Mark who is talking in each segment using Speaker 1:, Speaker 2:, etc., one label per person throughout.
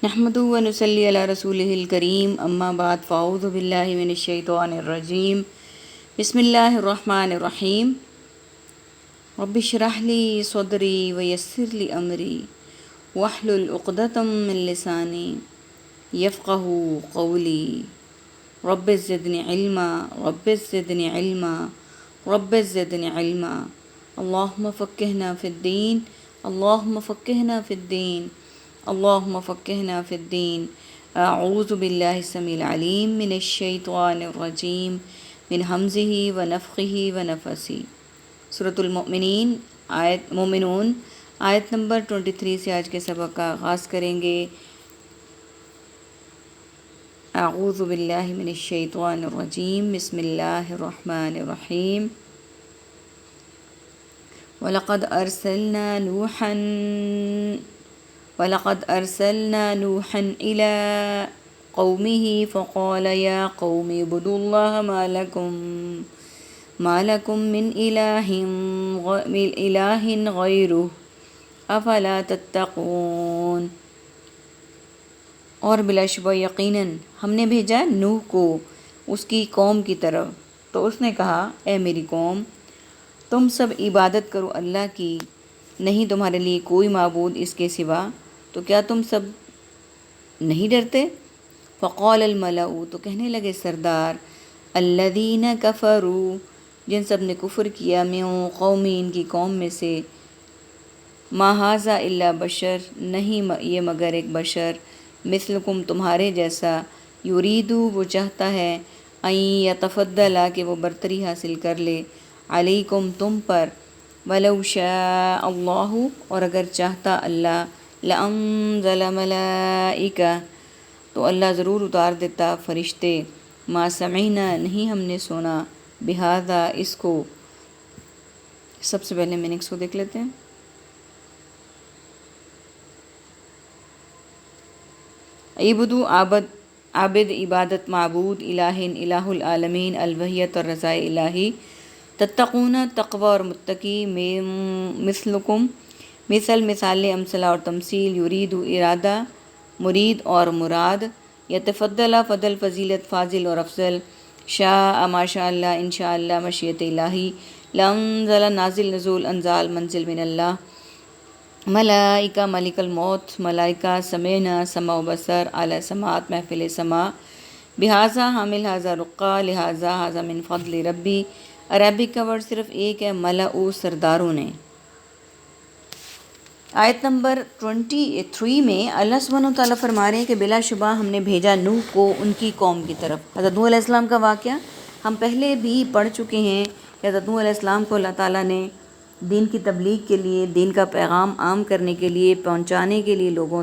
Speaker 1: نحمدہ و نصلی علی رسولہ الکریم، اما بعد فاعوذ باللہ من الشیطان الرجیم، بسم اللہ الرحمن الرحیم۔ رب اشرح لی صدری ویسر لی امری واحلل عقدۃ من لسانی یفقہوا قولی۔ رب زدنی علما، رب زدنی علما، رب زدنی علما۔ اللہم فقہنا فی الدین، اللہم فقہنا فی الدین، اللہم فقہنا فی الدین۔ اعوذ باللہ السمیع العلیم من الشیطان الرجیم، من ہمزہ ونفخہ ونفثہ۔ سورۃ مومنون آیت نمبر 23 سے آج کے سبق کا آغاز کریں گے۔ اعوذ باللہ من الشیطان الرجیم، بسم اللہ الرحمن الرحیم۔ وَلَقَدْ أَرْسَلْنَا نُوحًا إِلَىٰ قَوْمِهِ فَقَالَ يَا قَوْمِ اعْبُدُوا اللَّهَ مَا لَكُم مِّنْ إِلَٰهٍ غَيْرُهُ أَفَلَا تَتَّقُونَ۔ اور بلا شبہ یقیناً ہم نے بھیجا نوح کو اس کی قوم کی طرف، تو اس نے کہا، اے میری قوم، تم سب عبادت کرو اللہ کی، نہیں تمہارے لیے کوئی معبود اس کے سوا، تو کیا تم سب نہیں ڈرتے؟ فقال الملأ، تو کہنے لگے سردار، الذین کفروا، جن سب نے کفر کیا، من قومی، ان کی قوم میں سے، ما ھذا الا بشر، نہیں یہ مگر ایک بشر، مثلکم، تمہارے جیسا، یریدو، وہ چاہتا ہے، ان یتفضل، کہ وہ برتری حاصل کر لے، علیکم، تم پر، ولو شاء اللہ، اور اگر چاہتا اللہ، لانزل ملائکہ، تو اللہ ضرور اتار دیتا فرشتے، ما سمعنا، نہیں ہم نے سنا، بہذا، اس کو۔ سب سے پہلے میننگس کو دیکھ لیتے ہیں۔ عبدو، عابد، عبادت، معبود، الہ، الہ العالمین، الوحیت اور رضا الہی، تتقون، تقوی اور متقی، مثلکم، مثل، مثال، امثلہ اور تمثیل، یرید، ارادہ، مرید اور مراد، یتفضل، فضل، فضیلت، فاضل اور افضل، شاء، ماشاء اللہ، انشاء اللہ، مشیت الہی، لانزل، نازل، نزول، انزال، منزل من اللہ، ملائکہ، ملک الموت، ملائکہ، سمینا، سمع و بصر، اعلیٰ سماعت، محفل سماع، بہذا، حامل ھذا، رقہ، لہذا، ھذا من فضل ربی، عربک کا ورڈ صرف ایک ہے، ملأ، سرداروں نے۔ آیت نمبر 23 میں اللہ سبحانہ وتعالیٰ فرما رہے ہیں کہ بلا شبہ ہم نے بھیجا نوح کو ان کی قوم کی طرف۔ حضرت نوح علیہ السلام کا واقعہ ہم پہلے بھی پڑھ چکے ہیں کہ حضرت نوح علیہ السلام کو اللہ تعالیٰ نے دین کی تبلیغ کے لیے، دین کا پیغام عام کرنے کے لیے، پہنچانے کے لیے لوگوں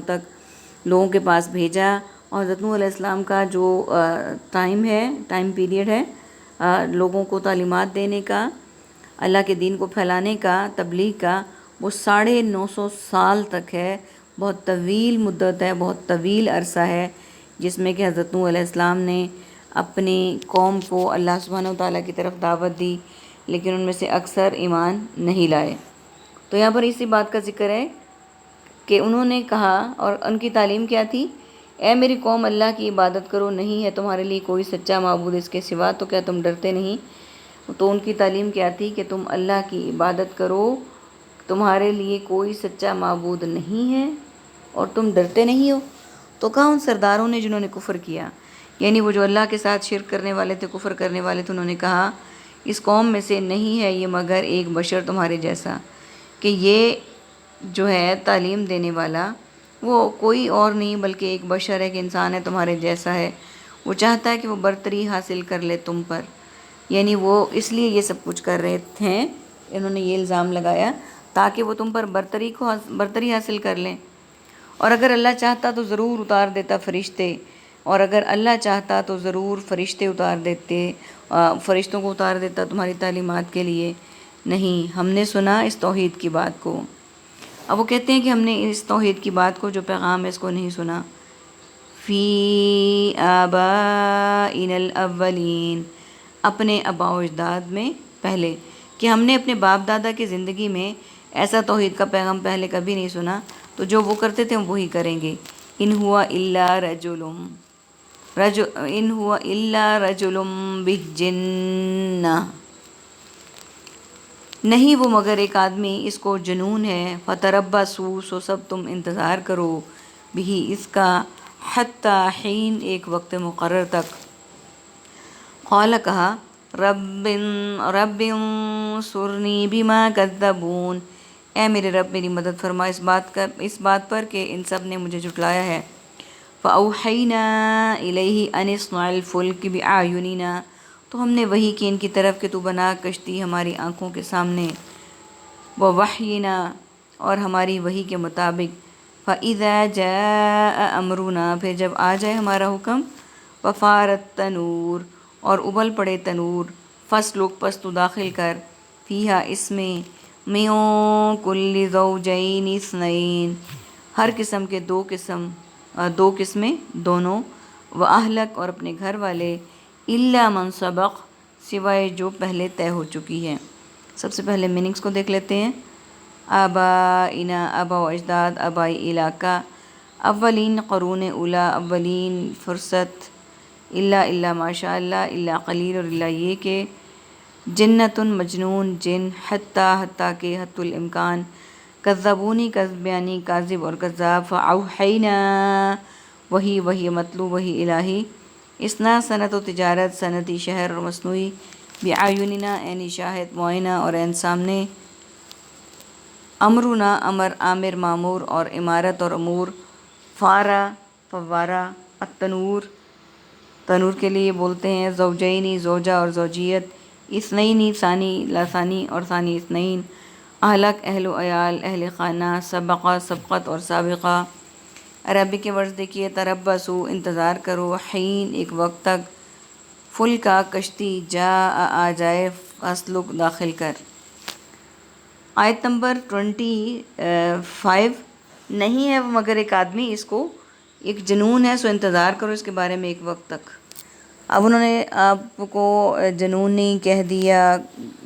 Speaker 1: کے پاس بھیجا، اور حضرت نوح علیہ السلام کا جو ٹائم پیریڈ ہے لوگوں کو تعلیمات دینے کا، اللہ کے دین کو پھیلانے کا، تبلیغ کا، وہ 950 سال تک ہے۔ بہت طویل مدت ہے، بہت طویل عرصہ ہے، جس میں کہ حضرت نوح علیہ السلام نے اپنی قوم کو اللہ سبحانہ وتعالیٰ کی طرف دعوت دی، لیکن ان میں سے اکثر ایمان نہیں لائے۔ تو یہاں پر اسی بات کا ذکر ہے کہ انہوں نے کہا، اور ان کی تعلیم کیا تھی، اے میری قوم، اللہ کی عبادت کرو، نہیں ہے تمہارے لیے کوئی سچا معبود اس کے سوا، تو کیا تم ڈرتے نہیں؟ تو ان کی تعلیم کیا تھی کہ تم اللہ کی عبادت کرو، تمہارے لیے کوئی سچا معبود نہیں ہے، اور تم ڈرتے نہیں ہو۔ تو کہا ان سرداروں نے جنہوں نے کفر کیا، یعنی وہ جو اللہ کے ساتھ شرک کرنے والے تھے، کفر کرنے والے تھے، انہوں نے کہا اس قوم میں سے نہیں ہے یہ مگر ایک بشر تمہارے جیسا، کہ یہ جو ہے تعلیم دینے والا وہ کوئی اور نہیں بلکہ ایک بشر ہے، کہ انسان ہے تمہارے جیسا ہے، وہ چاہتا ہے کہ وہ برتری حاصل کر لے تم پر، یعنی وہ اس لیے یہ سب کچھ کر رہے تھے، انہوں نے یہ الزام لگایا تاکہ وہ تم پر برتری حاصل کر لیں، اور اگر اللہ چاہتا تو ضرور اتار دیتا فرشتے، اور اگر اللہ چاہتا تو ضرور فرشتوں کو اتار دیتا تمہاری تعلیمات کے لیے، نہیں ہم نے سنا اس توحید کی بات کو۔ اب وہ کہتے ہیں کہ ہم نے اس توحید کی بات کو، جو پیغام ہے، اس کو نہیں سنا، فی آبائنا الاولین، اپنے آباء و اجداد میں پہلے، کہ ہم نے اپنے باپ دادا کی زندگی میں ایسا توحید کا پیغام پہلے کبھی نہیں سنا، تو جو وہ کرتے تھے ہم وہی کریں گے، ان ہوا الا ان ہوا الا رجل بہ جنہ، نہیں وہ مگر ایک آدمی، اس کو جنون ہے، فتربصوا، سو سب تم انتظار کرو، بھی اس کا، حتی حین، ایک وقت مقرر تک۔ قال کہا، رب انصرنی بما کذبون، اے میرے رب میری مدد فرما اس بات پر کہ ان سب نے مجھے جھٹلایا ہے۔ فأوحینا الیہ ان اصنع الفلک بأعیننا، تو ہم نے وحی کی ان کی طرف کہ تو بنا کشتی ہماری آنکھوں کے سامنے، ووحینا، اور ہماری وحی کے مطابق، فإذا جاء امرنا، پھر جب آ جائے ہمارا حکم، وفارت تنور، اور ابل پڑے تنور، فاسلک، پس تو داخل کر، فیہا، اس میں، من کل زوجین اثنین، ہر قسم کے دو قسمیں دونوں، واہلک، اور اپنے گھر والے، الا من سبق، سوائے جو پہلے طے ہو چکی ہے۔ سب سے پہلے میننگز کو دیکھ لیتے ہیں۔ آبائنا، آبا و اجداد، آبائی علاقہ، اولین قرون اولا، اولین فرصت، الا ماشاء اللہ، الا قلیل، اور الا یہ کہ، جنتن، مجنون، جن، حتیٰ کہ، حت الامکان، کذبونی، کذب یعنی کاذب اور کذاب، فاوحینا، وہی مطلوب، وہی الہی، اثنا، صنعت و تجارت، صنعتی شہر اور مصنوعی، بعیوننا یعنی شاہد، معائنہ اور عین سامنے، امرنا امر، عامر معمور، اور امارت اور امور، فارا فوارہ، التنور، تنور کے لیے بولتے ہیں، زوجینی، زوجہ اور زوجیت، اثنینی، ثانی، لاثانی اور ثانی اثنین، اہلک، اہل و عیال، اہل خانہ، سبقہ، سبقت اور سابقہ۔ عربی کے ورڈز دیکھیے، تربصوا، انتظار کرو، حین، ایک وقت تک، فلکا، کشتی، جاء، آ جائے، فاسلک، داخل کر۔ آیت نمبر 25، نہیں ہے وہ مگر ایک آدمی، اس کو ایک جنون ہے، سو انتظار کرو اس کے بارے میں ایک وقت تک۔ اب انہوں نے آپ کو جنونی کہہ دیا،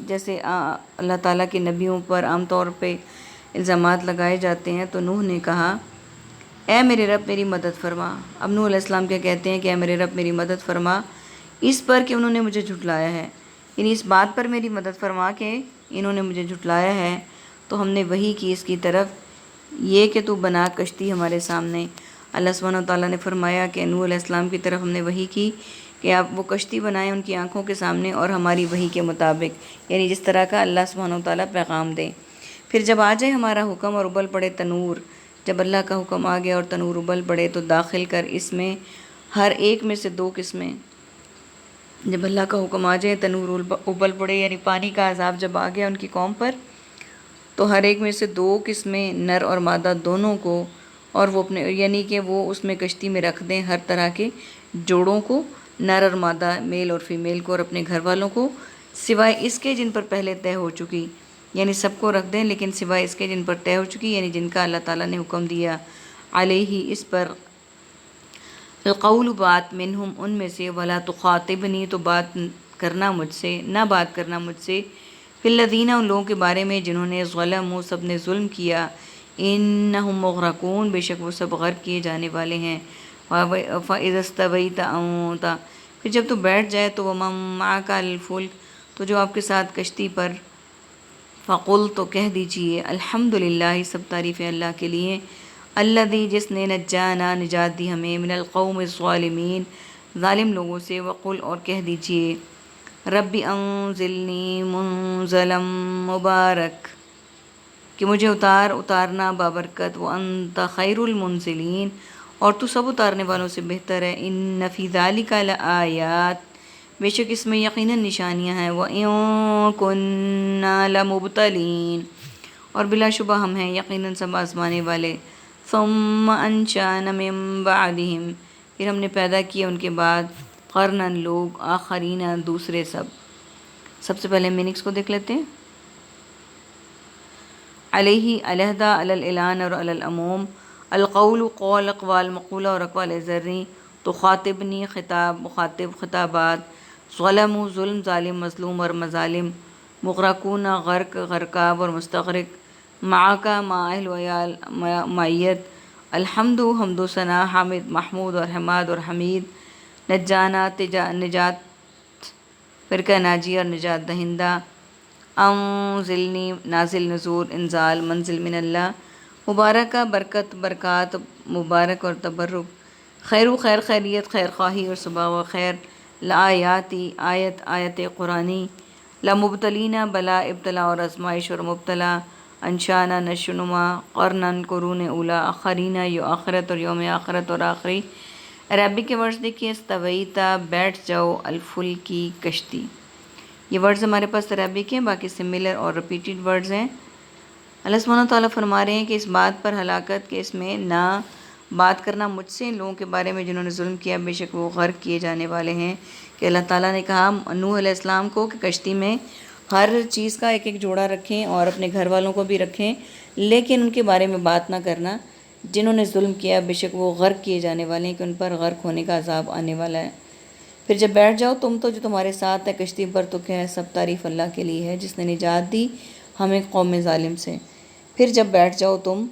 Speaker 1: جیسے اللہ تعالیٰ کے نبیوں پر عام طور پہ الزامات لگائے جاتے ہیں، تو نوح نے کہا، اے میرے رب میری مدد فرما۔ اب نوح علیہ السلام کیا کہتے ہیں کہ اے میرے رب میری مدد فرما اس پر کہ انہوں نے مجھے جھٹلایا ہے، یعنی اس بات پر میری مدد فرما کہ انہوں نے مجھے جھٹلایا ہے، تو ہم نے وحی کی اس کی طرف، یہ کہ تو بنا کشتی ہمارے سامنے۔ اللہ سبحانہ وتعالیٰ نے فرمایا کہ نوح علیہ السلام کی طرف ہم نے وحی کی کہ آپ وہ کشتی بنائیں ان کی آنکھوں کے سامنے اور ہماری وحی کے مطابق، یعنی جس طرح کا اللہ سبحانہ وتعالیٰ پیغام دے۔ پھر جب آ جائے ہمارا حکم اور ابل پڑے تنور، جب اللہ کا حکم آ گیا اور تنور ابل پڑے، تو داخل کر اس میں ہر ایک میں سے دو قسمیں۔ جب اللہ کا حکم آ جائے، تنور ابل پڑے، یعنی پانی کا عذاب جب آ گیا ان کی قوم پر، تو ہر ایک میں سے دو قسمیں، نر اور مادہ دونوں کو، اور وہ اپنے، یعنی کہ وہ اس میں کشتی میں رکھ دیں ہر طرح کے جوڑوں کو، نر اور مادہ، میل اور فیمیل کو، اور اپنے گھر والوں کو، سوائے اس کے جن پر پہلے طے ہو چکی، یعنی سب کو رکھ دیں لیکن سوائے اس کے جن پر طے ہو چکی، یعنی جن کا اللہ تعالیٰ نے حکم دیا، علیہ، اس پر، القول، بات، منہم، ان میں سے، ولا تخاطبنی، تو بات کرنا مجھ سے، نہ بات کرنا مجھ سے، فی الذین، ان لوگوں کے بارے میں جنہوں نے ظلموا، سب نے ظلم کیا، انہم مغرقون، بے شک وہ سب غرق کیے جانے والے ہیں۔ فاذا استویت انت، پھر جب تو بیٹھ جائے، تو ومن معک علی الفلک، تو جو آپ کے ساتھ کشتی پر، فقل، تو کہہ دیجئے، الحمدللہ، سب تعریفیں اللہ کے لیے، الذی، جس نے، نجانا، نجات دی ہمیں، من القوم الظالمین، ظالم لوگوں سے، وقل، اور کہہ دیجئے، رب انزلنی منزلا مبارک، کہ مجھے اتارنا بابرکت، وانت خیر المنزلین، اور تو سب اتارنے والوں سے بہتر ہے، ان فی ذلک لآیات، بے شک اس میں یقیناً نشانیاں ہیں، وَإِن كُنَّا لَمُبْتَلِينَ، اور بلا شبہ ہم ہیں یقیناً سب آزمانے والے، ثُمَّ أَنشَأْنَا مِن بَعْدِهِمْ، پھر ہم نے پیدا کیا ان کے بعد، قرناً، لوگ، آخرین، دوسرے سب۔ سب سے پہلے میننگز کو دیکھ لیتے ہیں۔ علیہ، علیحدہ، علی الاعلان اور علی العموم، القول، قول، اقوال، مقولہ اور اقوال زرعی، تخاطبنی، خطاب، مخاطب، خطابات، ظلموا، ظلم، ظالم، مظلوم اور مظالم، مغرقون، غرق، غرقاب اور مستغرق، معک، مع، اہل و عیال، معیت، الحمد حمد و ثنا، حامد محمود اور حماد اور حمید، نجانا نجات فرقہ ناجی اور نجات دہندہ، انزلنی نازل نزول انزال منزل من اللہ، مبارکہ برکت برکات مبارک اور تبرک، خیر و خیر خیریت خیر خواہی اور صبح و خیر، لآیاتی آیت آیت قرآنی، لمبتلینہ بلا ابتلا اور آزمائش اور مبتلا، انشانہ نشونما قرنن قرون اولا آخرینہ یو آخرت اور یوم آخرت اور آخری۔ عربی کے ورڈز دیکھیے، استویتا بیٹھ جاؤ، الفل کی کشتی۔ یہ ورڈز ہمارے پاس عربی کے ہیں، باقی سملر اور ریپیٹڈ ورڈز ہیں۔ اللہ سبحانہ و تعالیٰ فرما رہے ہیں کہ اس بات پر ہلاکت کہ اس میں نہ بات کرنا مجھ سے ان لوگوں کے بارے میں جنہوں نے ظلم کیا، بے شک وہ غرق کیے جانے والے ہیں۔ کہ اللہ تعالیٰ نے کہا نوح علیہ السلام کو کہ کشتی میں ہر چیز کا ایک ایک جوڑا رکھیں اور اپنے گھر والوں کو بھی رکھیں، لیکن ان کے بارے میں بات نہ کرنا، جنہوں نے ظلم کیا بے شک وہ غرق کیے جانے والے ہیں، کہ ان پر غرق ہونے کا عذاب آنے والا ہے۔ پھر جب بیٹھ جاؤ تم تو جو تمہارے ساتھ ہے کشتی پر، تو کیا ہے، سب تعریف اللہ کے لیے ہے جس نے نجات دی ہمیں قوم ظالم سے۔ پھر جب بیٹھ جاؤ تم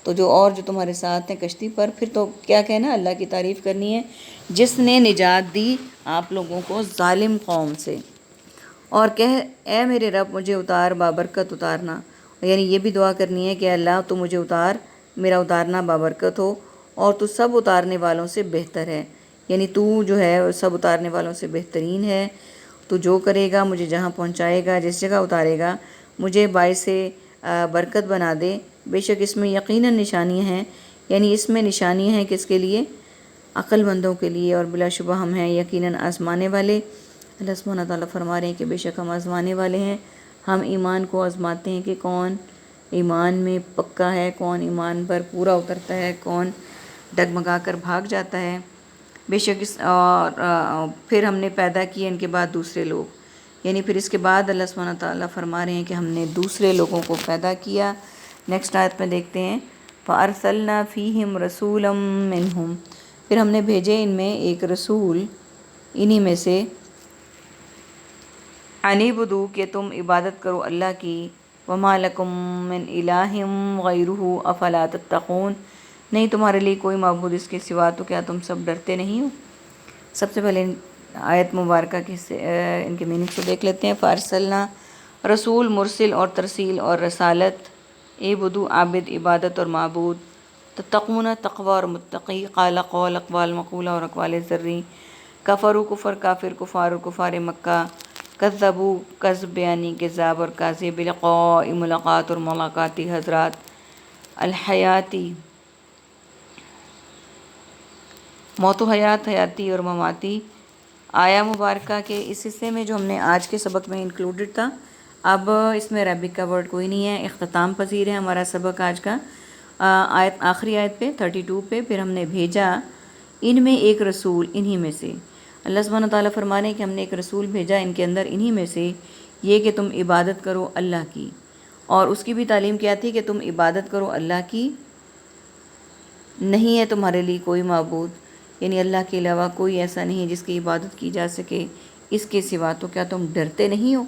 Speaker 1: تو جو تمہارے ساتھ ہیں کشتی پر، پھر تو کیا کہنا، اللہ کی تعریف کرنی ہے جس نے نجات دی آپ لوگوں کو ظالم قوم سے۔ اور کہہ اے میرے رب مجھے اتار، بابرکت اتارنا، یعنی یہ بھی دعا کرنی ہے کہ اللہ تو مجھے اتار، میرا اتارنا بابرکت ہو، اور تو سب اتارنے والوں سے بہتر ہے، یعنی تو جو ہے سب اتارنے والوں سے بہترین ہے۔ تو جو کرے گا، مجھے جہاں پہنچائے گا، جس جگہ اتارے گا، مجھے باعث برکت بنا دے۔ بے شک اس میں یقیناً نشانیاں ہیں، یعنی اس میں نشانیاں ہیں کس کے لیے، عقل مندوں کے لیے، اور بلا شبہ ہم ہیں یقیناً آزمانے والے۔ اللہ سبحانہ تعالیٰ فرما رہے ہیں کہ بے شک ہم آزمانے والے ہیں، ہم ایمان کو آزماتے ہیں کہ کون ایمان میں پکا ہے، کون ایمان پر پورا اترتا ہے، کون ڈگمگا کر بھاگ جاتا ہے۔ بے شک پھر ہم نے پیدا کیے ان کے بعد دوسرے لوگ، یعنی پھر اس کے بعد اللہ سبحانہ تعالیٰ فرما رہے ہیں کہ ہم نے دوسرے لوگوں کو پیدا کیا۔ نیکسٹ آیت میں دیکھتے ہیں، فَأَرْسَلْنَا فِيهِمْ رَسُولًا مِّنْهُمْ، پھر ہم نے بھیجے ان میں ایک رسول انہی میں سے، اَنِ اعْبُدُوا کہ تم عبادت کرو اللہ کی، وَمَا لَكُم مِّنْ إِلَٰهٍ غَيْرُهُ أَفَلَا تَتَّقُونَ، نہیں تمہارے لیے کوئی معبود اس کے سوا، تو کیا تم سب ڈرتے نہیں ہو۔ سب سے پہلے آیت مبارکہ کے ان کے میننگ کو دیکھ لیتے ہیں۔ فارسلنا رسول، مرسل اور ترسیل اور رسالت، اعبدو عابد عبادت اور معبود، تتقون تقوی اور متقی، قال قول اقوال مقولہ اور اقوال ذری، کفروا کفر کافر کفار اور کفار مکہ، کذبوا کذب یعنی کذاب اور کاذب، بلقاء ملاقات اور ملاقاتی حضرات، الحیاتی موت و حیات، حیاتی اور مماتی۔ آیا مبارکہ کے اس حصے میں جو ہم نے آج کے سبق میں انکلوڈڈ تھا، اب اس میں عربک کا ورڈ کوئی نہیں ہے، اختتام پذیر ہے ہمارا سبق آج کا۔ آخری آیت پہ 32 پہ، پھر ہم نے بھیجا ان میں ایک رسول انہی میں سے۔ اللہ سبحانہ تعالیٰ فرما رہے ہیں کہ ہم نے ایک رسول بھیجا ان کے اندر انہی میں سے، یہ کہ تم عبادت کرو اللہ کی، اور اس کی بھی تعلیم کیا تھی کہ تم عبادت کرو اللہ کی، نہیں ہے تمہارے لیے کوئی معبود، یعنی اللہ کے علاوہ کوئی ایسا نہیں جس کی عبادت کی جا سکے اس کے سوا، تو کیا تم ڈرتے نہیں ہو،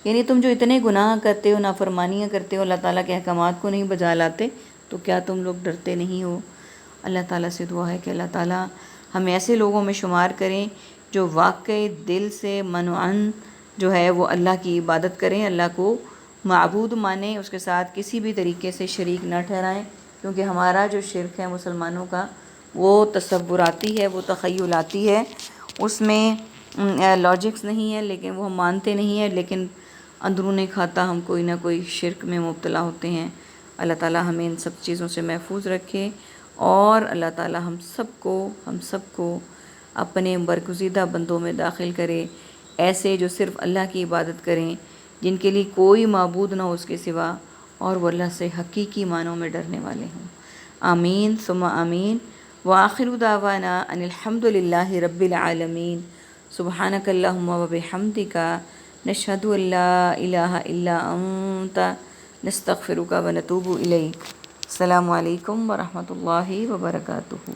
Speaker 1: یعنی تم جو اتنے گناہ کرتے ہو، نافرمانیاں کرتے ہو، اللہ تعالیٰ کے احکامات کو نہیں بجا لاتے، تو کیا تم لوگ ڈرتے نہیں ہو۔ اللہ تعالیٰ سے دعا ہے کہ اللہ تعالیٰ ہمیں ایسے لوگوں میں شمار کریں جو واقعی دل سے منوعاً جو ہے وہ اللہ کی عبادت کریں، اللہ کو معبود مانیں، اس کے ساتھ کسی بھی طریقے سے شریک نہ ٹھہرائیں، کیونکہ ہمارا جو شرک ہے مسلمانوں کا وہ تصوراتی ہے، وہ تخیلاتی ہے، اس میں لاجکس نہیں ہے، لیکن وہ ہم مانتے نہیں ہیں، لیکن اندرون کھاتا ہم کوئی نہ کوئی شرک میں مبتلا ہوتے ہیں۔ اللہ تعالیٰ ہمیں ان سب چیزوں سے محفوظ رکھے، اور اللہ تعالیٰ ہم سب کو اپنے برگزیدہ بندوں میں داخل کرے، ایسے جو صرف اللہ کی عبادت کریں، جن کے لیے کوئی معبود نہ ہو اس کے سوا، اور وہ اللہ سے حقیقی معنوں میں ڈرنے والے ہوں۔ آمین ثم آمین۔ وآخر دعوانا ان الحمد للہ رب العالمین۔ سبحانک اللہم وبحمدک، نشہد ان لا الہ الا انت، نستغفرک ونتوب الیک۔ السلام علیکم ورحمۃ اللہ وبرکاتہ۔